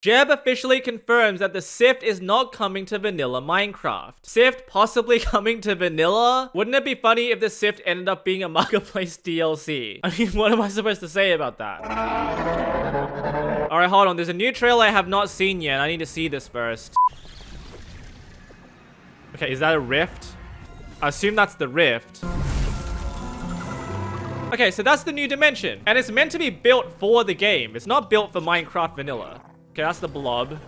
Jeb officially confirms that the Sift is not coming to vanilla Minecraft. Sift possibly coming to vanilla? Wouldn't it be funny if the Sift ended up being a marketplace DLC? I mean, what am I supposed to say about that? Alright, hold on. There's a new trailer I have not seen yet. I need to see this first. Okay, is that a rift? I assume that's the rift. Okay, so that's the new dimension. And it's meant to be built for the game. It's not built for Minecraft vanilla. Okay, that's the blob.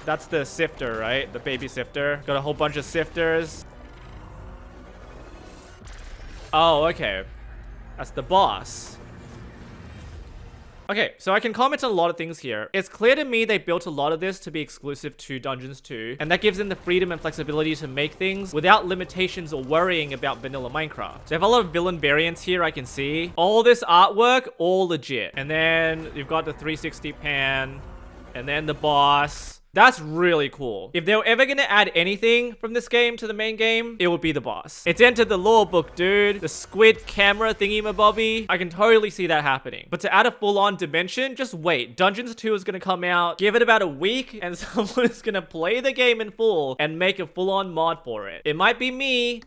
That's the sifter, right? The baby sifter. Got a whole bunch of sifters. Oh, okay. That's the boss. Okay, so I can comment on a lot of things here. It's clear to me they built a lot of this to be exclusive to Dungeons 2, and that gives them the freedom and flexibility to make things without limitations or worrying about vanilla Minecraft. They have a lot of villain variants here I can see. All this artwork, all legit. And then you've got the 360 pan, and then the boss. That's really cool. If they were ever gonna add anything from this game to the main game, it would be the boss. It's entered the lore book, dude. The squid camera thingy-mabobby. I can totally see that happening. But to add a full-on dimension, just wait. Dungeons 2 is gonna come out, give it about a week, and someone is gonna play the game in full and make a full-on mod for it. It might be me.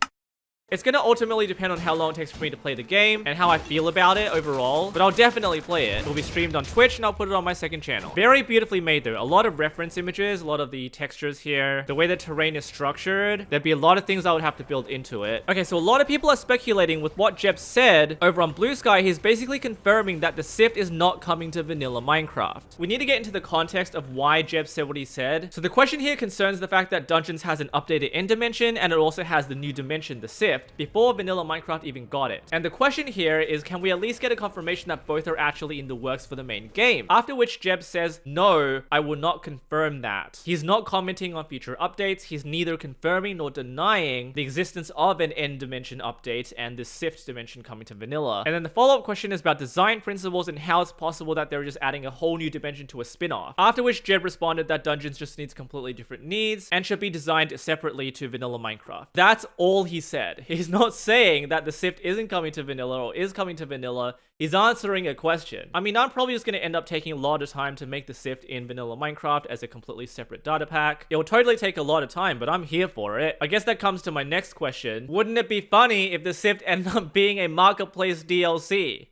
It's gonna ultimately depend on how long it takes for me to play the game and how I feel about it overall, but I'll definitely play it. It will be streamed on Twitch and I'll put it on my second channel. Very beautifully made though. A lot of reference images, a lot of the textures here, the way the terrain is structured. There'd be a lot of things I would have to build into it. Okay, so a lot of people are speculating with what Jeb said over on Blue Sky. He's basically confirming that the Sift is not coming to vanilla Minecraft. We need to get into the context of why Jeb said what he said. So the question here concerns the fact that Dungeons has an updated end dimension and it also has the new dimension, the Sift, before vanilla Minecraft even got it. And the question here is, can we at least get a confirmation that both are actually in the works for the main game? After which Jeb says, no, I will not confirm that. He's not commenting on future updates. He's neither confirming nor denying the existence of an end dimension update and the Sift dimension coming to vanilla. And then the follow-up question is about design principles and how it's possible that they're just adding a whole new dimension to a spin-off. After which Jeb responded that Dungeons just needs completely different needs and should be designed separately to vanilla Minecraft. That's all he said. He's not saying that the Sift isn't coming to vanilla or is coming to vanilla. He's answering a question. I mean, I'm probably just going to end up taking a lot of time to make the Sift in vanilla Minecraft as a completely separate data pack. It will totally take a lot of time, but I'm here for it. I guess that comes to my next question. Wouldn't it be funny if the Sift ended up being a marketplace DLC?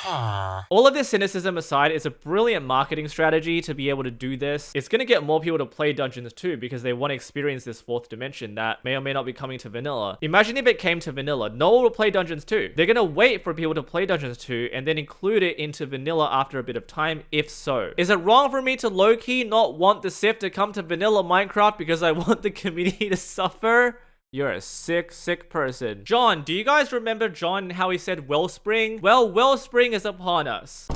All of this cynicism aside, it's a brilliant marketing strategy to be able to do this. It's going to get more people to play Dungeons 2 because they want to experience this fourth dimension that may or may not be coming to vanilla. Imagine if it came to vanilla. No one will play Dungeons 2. They're going to wait for people to play Dungeons 2 and then include it into vanilla after a bit of time, if so. Is it wrong for me to low-key not want the Sift to come to vanilla Minecraft because I want the community to suffer? You're a sick, sick person. John, do you guys remember John and how he said Wellspring? Well, Wellspring is upon us.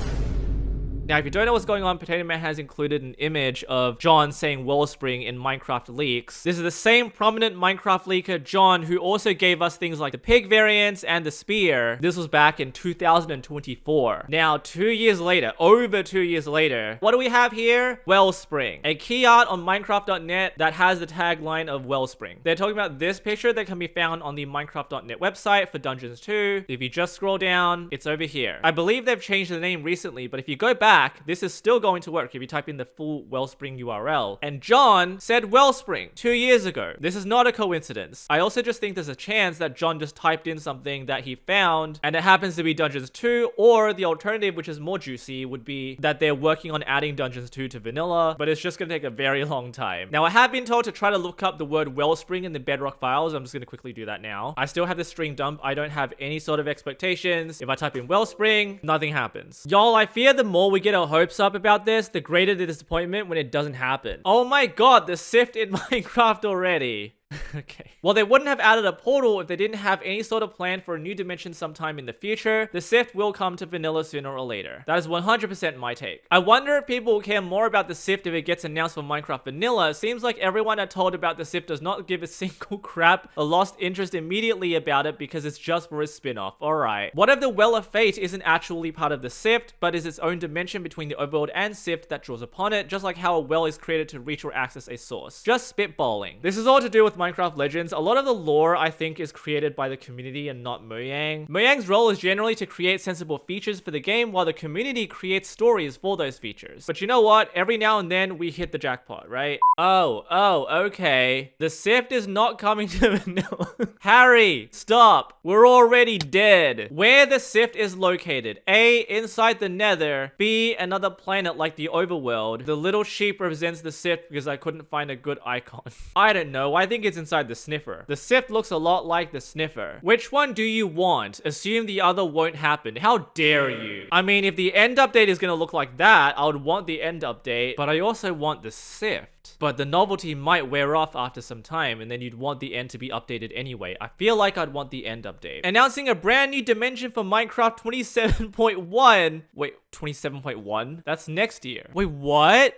Now, if you don't know what's going on, Potato Man has included an image of John saying Wellspring in Minecraft leaks. This is the same prominent Minecraft leaker, John, who also gave us things like the pig variants and the spear. This was back in 2024. Now, 2 years later, over 2 years later, what do we have here? Wellspring. A key art on Minecraft.net that has the tagline of Wellspring. They're talking about this picture that can be found on the Minecraft.net website for Dungeons 2. If you just scroll down, it's over here. I believe they've changed the name recently, but if you go back, this is still going to work if you type in the full Wellspring URL. And John said Wellspring 2 years ago. This is not a coincidence. I also just think there's a chance that John just typed in something that he found and it happens to be Dungeons 2, or the alternative, which is more juicy, would be that they're working on adding Dungeons 2 to vanilla, but it's just gonna take a very long time. Now, I have been told to try to look up the word Wellspring in the Bedrock files. I'm just gonna quickly do that now. I still have the string dump. I don't have any sort of expectations. If I type in Wellspring, nothing happens. Y'all, I fear the more we get our hopes up about this, the greater the disappointment when it doesn't happen. Oh my god, the Sift in Minecraft already. Okay. Well, they wouldn't have added a portal if they didn't have any sort of plan for a new dimension sometime in the future. The Sift will come to vanilla sooner or later. That is 100% my take. I wonder if people will care more about the Sift if it gets announced for Minecraft vanilla. It seems like everyone I told about the Sift does not give a single crap or lost interest immediately about it because it's just for a spin-off. Alright. What if the Well of Fate isn't actually part of the Sift, but is its own dimension between the overworld and Sift that draws upon it, just like how a well is created to reach or access a source? Just spitballing. This is all to do with Minecraft Legends, a lot of the lore I think is created by the community and not Mojang. Mojang's role is generally to create sensible features for the game while the community creates stories for those features. But you know what? Every now and then we hit the jackpot, right? Oh, okay. The Sift is not coming to vanilla. Harry, stop. We're already dead. Where the Sift is located. A, inside the Nether. B, another planet like the overworld. The little sheep represents the Sift because I couldn't find a good icon. I don't know. I think it's inside the Sniffer. The Sift looks a lot like the Sniffer. Which one do you want? Assume the other won't happen. How dare you? I mean, if the end update is gonna look like that, I would want the end update, but I also want the Sift. But the novelty might wear off after some time, and then you'd want the end to be updated anyway. I feel like I'd want the end update. Announcing a brand new dimension for Minecraft 27.1. Wait, 27.1? That's next year. Wait, what?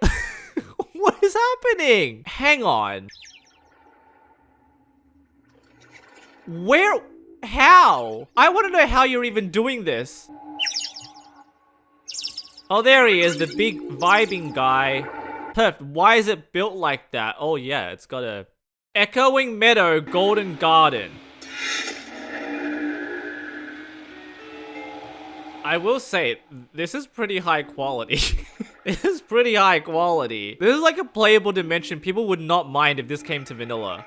What is happening? Hang on. Where? How? I want to know how you're even doing this. Oh, there he is, the big vibing guy. Perfect. Why is it built like that? Oh yeah, it's got a echoing meadow, golden garden. I will say, this is pretty high quality. This is pretty high quality. This is like a playable dimension. People would not mind if this came to vanilla.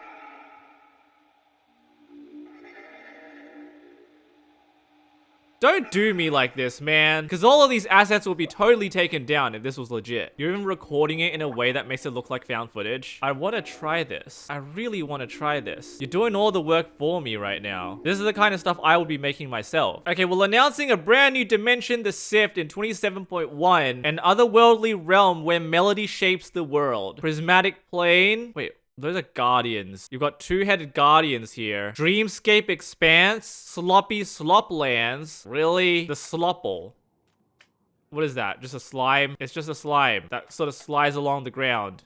Don't do me like this, man. Because all of these assets will be totally taken down if this was legit. You're even recording it in a way that makes it look like found footage. I want to try this. I really want to try this. You're doing all the work for me right now. This is the kind of stuff I would be making myself. Okay, well, announcing a brand new dimension, the Sift, in 27.1. An otherworldly realm where melody shapes the world. Prismatic plane. Wait. Those are guardians. You've got two-headed guardians here. Dreamscape expanse. Sloppy sloplands. Really? The slopple. What is that? Just a slime? It's just a slime that sort of slides along the ground.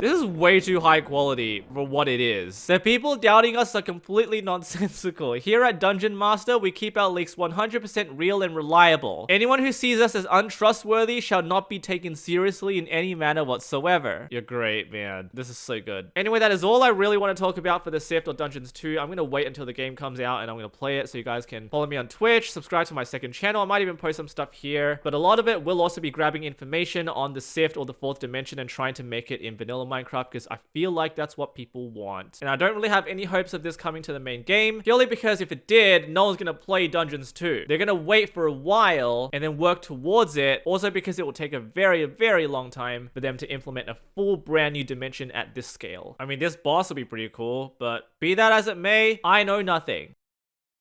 This is way too high quality for what it is. The people doubting us are completely nonsensical. Here at Dungeon Master, we keep our leaks 100% real and reliable. Anyone who sees us as untrustworthy shall not be taken seriously in any manner whatsoever. You're great, man. This is so good. Anyway, that is all I really want to talk about for the Sift or Dungeons 2. I'm going to wait until the game comes out and I'm going to play it so you guys can follow me on Twitch, subscribe to my second channel. I might even post some stuff here, but a lot of it will also be grabbing information on the Sift or the fourth dimension and trying to make it in vanilla Minecraft because I feel like that's what people want. And I don't really have any hopes of this coming to the main game, purely because if it did, no one's gonna play Dungeons 2. They're gonna wait for a while and then work towards it. Also because it will take a very, very long time for them to implement a full brand new dimension at this scale. I mean, this boss will be pretty cool, but be that as it may, I know nothing.